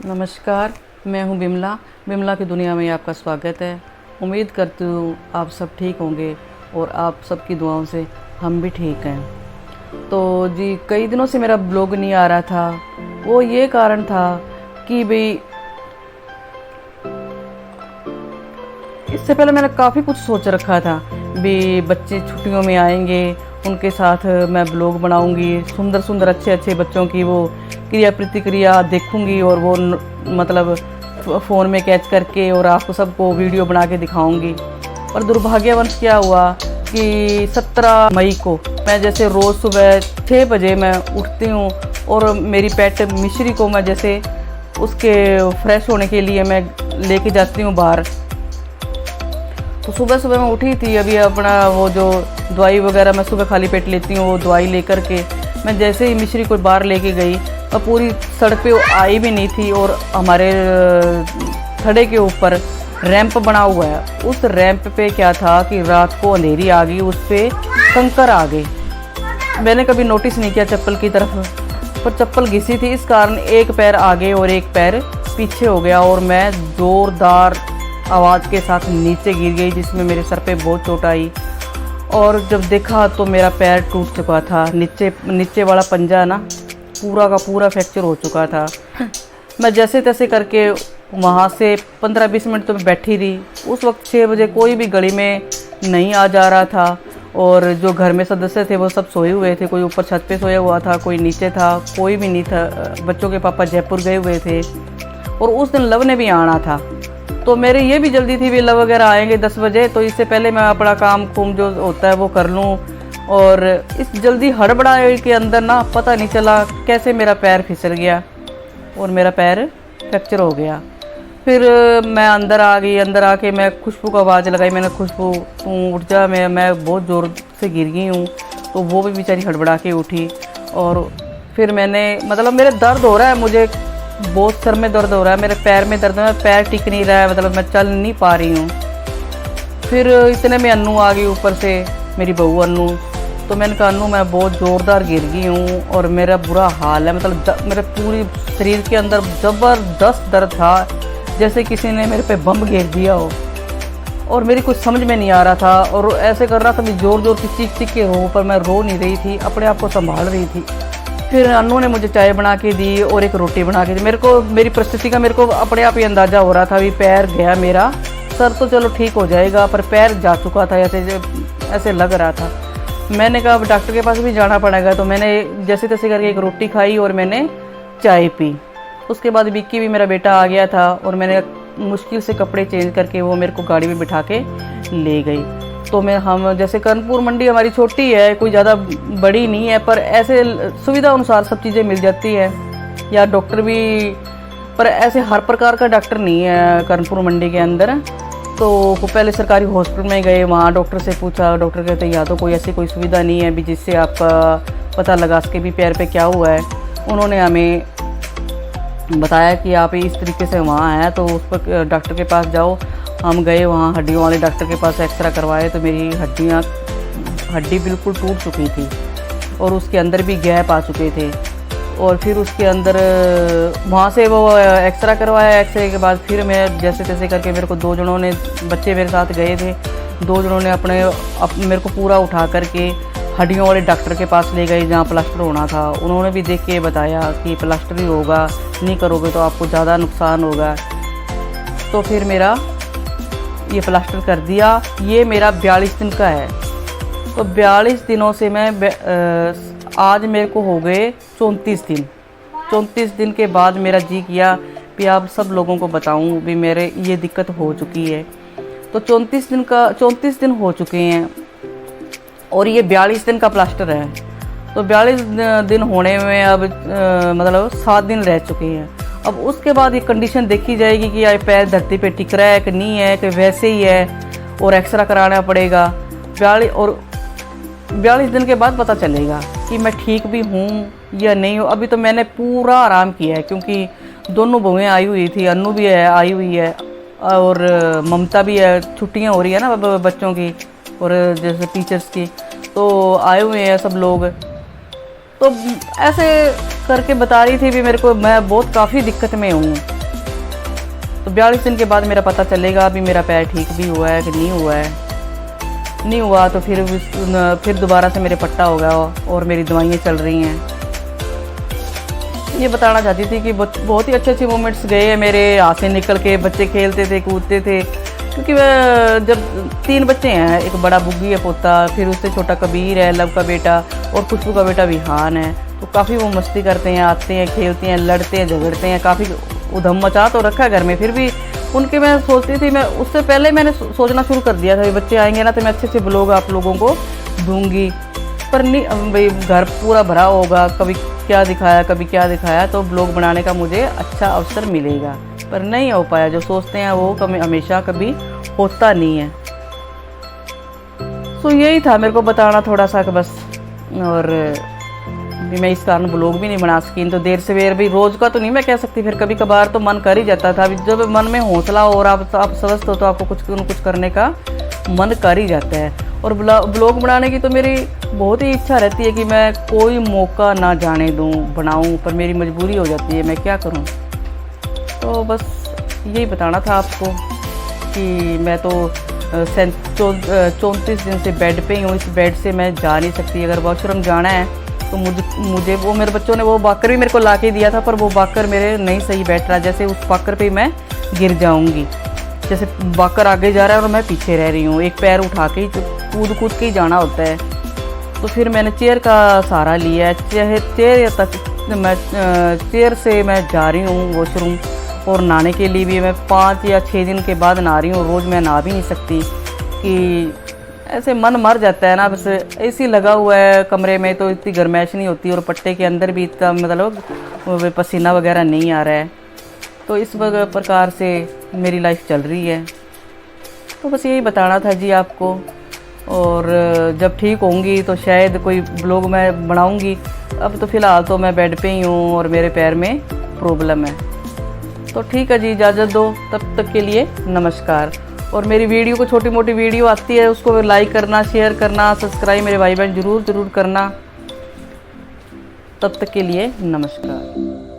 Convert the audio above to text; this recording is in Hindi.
नमस्कार, मैं हूं बिमला। बिमला की दुनिया में आपका स्वागत है। उम्मीद करती हूँ आप सब ठीक होंगे और आप सबकी दुआओं से हम भी ठीक हैं। तो जी, कई दिनों से मेरा ब्लॉग नहीं आ रहा था। वो ये कारण था कि भाई इससे पहले मैंने काफ़ी कुछ सोच रखा था भी बच्चे छुट्टियों में आएंगे, उनके साथ मैं ब्लॉग बनाऊंगी, सुंदर सुंदर अच्छे अच्छे बच्चों की वो क्रिया प्रतिक्रिया देखूंगी और वो मतलब फ़ोन में कैच करके और आपको सबको वीडियो बना के दिखाऊंगी। और दुर्भाग्यवश क्या हुआ कि 17 मई को मैं जैसे रोज़ सुबह 6 बजे मैं उठती हूँ और मेरी पेट मिश्री को मैं जैसे उसके फ्रेश होने के लिए मैं लेके जाती हूँ बाहर। तो सुबह सुबह मैं उठी थी, अभी अपना वो जो दवाई वगैरह मैं सुबह खाली पेट लेती हूँ, वो दवाई लेकर के मैं जैसे ही मिश्री को बाहर लेके गई तो पूरी सड़क पे वो आई भी नहीं थी। और हमारे थड़े के ऊपर रैंप बना हुआ है, उस रैंप पे क्या था कि रात को अंधेरी आ गई, उस पर कंकर आ गए। मैंने कभी नोटिस नहीं किया चप्पल की तरफ, पर चप्पल घिसी थी, इस कारण एक पैर आगे और एक पैर पीछे हो गया और मैं ज़ोरदार आवाज़ के साथ नीचे गिर गई, जिसमें मेरे सर पे बहुत चोट आई। और जब देखा तो मेरा पैर टूट चुका था, नीचे वाला पंजा ना पूरा का पूरा फ्रैक्चर हो चुका था। मैं जैसे तैसे करके वहाँ से 15-20 मिनट तो मैं बैठी रही। उस वक्त 6 बजे कोई भी गली में नहीं आ जा रहा था और जो घर में सदस्य थे वो सब सोए हुए थे, कोई ऊपर छत पे सोया हुआ था, कोई नीचे था, कोई भी नहीं था। बच्चों के पापा जयपुर गए हुए थे और उस दिन लव ने भी आना था। तो मेरे ये भी जल्दी थी, भी लव वगैरह आएंगे 10 बजे, तो इससे पहले मैं अपना काम कुम जो होता है वो कर लूँ। और इस जल्दी हड़बड़ाए के अंदर ना पता नहीं चला कैसे मेरा पैर फिसल गया और मेरा पैर फ्रैक्चर हो गया। फिर मैं अंदर आ गई, अंदर आके मैं खुशबू को आवाज़ लगाई, मैंने खुशबू तू उठ जा, मैं बहुत ज़ोर से गिर गई हूँ। तो वो भी बेचारी हड़बड़ा के उठी और फिर मैंने मतलब मेरे दर्द हो रहा है, मुझे बहुत सर में दर्द हो रहा है, मेरे पैर में दर्द है, पैर टिक नहीं रहा है, मतलब मैं चल नहीं पा रही हूँ। फिर इतने में अन्नू आ गई ऊपर से, मेरी बहू अन्नू। तो मैंने कहा अन्नू मैं बहुत ज़ोरदार गिर गई हूँ और मेरा बुरा हाल है, मतलब मेरे पूरी शरीर के अंदर ज़बरदस्त दर्द था, जैसे किसी ने मेरे पे बम गिर दिया हो। और मेरी कुछ समझ में नहीं आ रहा था और ऐसे कर रहा था, मैं ज़ोर ज़ोर की चीख चीख के रो, पर मैं रो नहीं रही थी, अपने आप को संभाल रही थी। फिर अन्नू ने मुझे चाय बना के दी और एक रोटी बना के दी। मेरे को मेरी परिस्थिति का मेरे को अपने आप ही अंदाज़ा हो रहा था, अभी पैर गया मेरा, सर तो चलो ठीक हो जाएगा, पर पैर जा चुका था, ऐसे लग रहा था। मैंने कहा अब डॉक्टर के पास भी जाना पड़ेगा। तो मैंने जैसे तैसे करके एक रोटी खाई और मैंने चाय पी। उसके बाद विक्की भी मेरा बेटा आ गया था और मैंने मुश्किल से कपड़े चेंज करके वो मेरे को गाड़ी में बिठा के ले गई। तो हम जैसे कर्णपुर मंडी हमारी छोटी है, कोई ज़्यादा बड़ी नहीं है, पर ऐसे सुविधा अनुसार सब चीज़ें मिल जाती है, या डॉक्टर भी, पर ऐसे हर प्रकार का डॉक्टर नहीं है कर्णपुर मंडी के अंदर। तो पहले सरकारी हॉस्पिटल में गए, वहाँ डॉक्टर से पूछा, डॉक्टर कहते या तो कोई ऐसी कोई सुविधा नहीं है भी जिससे आपका पता लगा सके भी पैर पे क्या हुआ है। उन्होंने हमें बताया कि आप इस तरीके से वहाँ हैं तो उस पर डॉक्टर के पास जाओ। हम गए वहाँ हड्डियों वाले डॉक्टर के पास, एक्सरा करवाए तो मेरी हड्डी बिल्कुल टूट चुकी थी और उसके अंदर भी गैप आ चुके थे। और फिर उसके अंदर वहाँ से वो एक्सरा करवाया, एक्सरे के बाद फिर मैं जैसे तैसे करके, मेरे को 2 जनों ने, बच्चे मेरे साथ गए थे, 2 जनों ने मेरे को पूरा उठा करके हड्डियों वाले डॉक्टर के पास ले गए जहाँ प्लास्टर होना था। उन्होंने भी देख के बताया कि प्लास्टर ही होगा, नहीं करोगे तो आपको ज़्यादा नुकसान होगा। तो फिर मेरा ये प्लास्टर कर दिया। ये मेरा 42 दिन का है। तो 42 दिनों से मैं आज मेरे को हो गए 34 दिन। 34 दिन के बाद मेरा जी किया कि आप सब लोगों को बताऊं भी मेरे ये दिक्कत हो चुकी है। तो 34 दिन हो चुके हैं और ये 42 दिन का प्लास्टर है। तो 42 दिन होने में अब मतलब 7 दिन रह चुके हैं। अब उसके बाद ये कंडीशन देखी जाएगी कि ये पैर धरती पे टिक रहा है कि नहीं है, कि वैसे ही है, और एक्सरा कराना पड़ेगा। 42 दिन के बाद पता चलेगा कि मैं ठीक भी हूँ या नहीं हूँ। अभी तो मैंने पूरा आराम किया है क्योंकि दोनों बहुएँ आई हुई थी, अन्नू भी है, आई हुई है, और ममता भी है। छुट्टियाँ हो रही है ना बच्चों की और जैसे टीचर्स की, तो आए हुए हैं सब लोग। तो ऐसे करके बता रही थी भी मेरे को, मैं बहुत काफ़ी दिक्कत में हूँ। तो 42 दिन के बाद मेरा पता चलेगा अभी मेरा पैर ठीक भी हुआ है कि नहीं हुआ है। नहीं हुआ तो फिर दोबारा से मेरे पट्टा होगा और मेरी दवाइयाँ चल रही हैं। ये बताना चाहती थी कि बहुत ही अच्छे मोमेंट्स गए हैं मेरे हाथ से निकल के। बच्चे खेलते थे, कूदते थे, क्योंकि वह जब 3 बच्चे हैं, एक बड़ा बुग्गी है पोता, फिर उससे छोटा कबीर है, लव का बेटा, और खुशबू का बेटा विहान है। तो काफ़ी वो मस्ती करते हैं, आते हैं, खेलते हैं, लड़ते हैं, झगड़ते हैं, काफ़ी उधम मचा तो रखा है घर में। फिर भी उनके मैं सोचती थी, मैं उससे पहले मैंने सोचना शुरू कर दिया था, बच्चे आएंगे ना तो मैं अच्छे ब्लॉग आप लोगों को दूंगी। पर नहीं भाई, घर पूरा भरा होगा, कभी क्या दिखाया कभी क्या दिखाया, तो ब्लॉग बनाने का मुझे अच्छा अवसर मिलेगा, पर नहीं हो पाया। जो सोचते हैं वो हमेशा कभी होता नहीं है। तो यही था मेरे को बताना थोड़ा सा बस। और मैं इस कारण ब्लॉग भी नहीं बना सकी। तो देर से देर भी रोज़ का तो नहीं मैं कह सकती, फिर कभी कभार तो मन कर ही जाता था। जब मन में हौसला हो और आप स्वस्थ हो तो आपको कुछ करने का मन कर ही जाता है। और ब्लॉग बनाने की तो मेरी बहुत ही इच्छा रहती है कि मैं कोई मौका ना जाने दूं, बनाऊं, पर मेरी मजबूरी हो जाती है, मैं क्या करूं। तो बस यही बताना था आपको कि मैं तो 34 दिन से बेड पे ही हूँ। इस बेड से मैं जा नहीं सकती। अगर वॉशरूम जाना है तो मुझे वो मेरे बच्चों ने वो बाकर भी मेरे को ला के दिया था, पर वो बाकर मेरे नहीं सही बैठ रहा। जैसे उस बाकर पे मैं गिर जाऊंगी, जैसे बाकर आगे जा रहा है और मैं पीछे रह रही हूँ। एक पैर उठा के ही कूद के ही जाना होता है। तो फिर मैंने चेयर का सहारा लिया है। चेयर से मैं जा रही हूँ वॉशरूम। और नहाने के लिए भी मैं 5 या 6 दिन के बाद नहा रही हूँ। रोज़ मैं नहा भी नहीं सकती कि ऐसे मन मर जाता है ना। बस एसी लगा हुआ है कमरे में तो इतनी गर्माइश नहीं होती, और पट्टे के अंदर भी इतना मतलब पसीना वगैरह नहीं आ रहा है। तो इस प्रकार से मेरी लाइफ चल रही है। तो बस यही बताना था जी आपको। और जब ठीक होंगी तो शायद कोई ब्लॉग मैं बनाऊंगी। अब तो फ़िलहाल तो मैं बेड पे ही हूँ और मेरे पैर में प्रॉब्लम है। तो ठीक है जी, इजाज़त दो, तब तक के लिए नमस्कार। और मेरी वीडियो को छोटी मोटी वीडियो आती है उसको लाइक करना, शेयर करना, सब्सक्राइब मेरे भाई बहन ज़रूर करना। तब तक के लिए नमस्कार।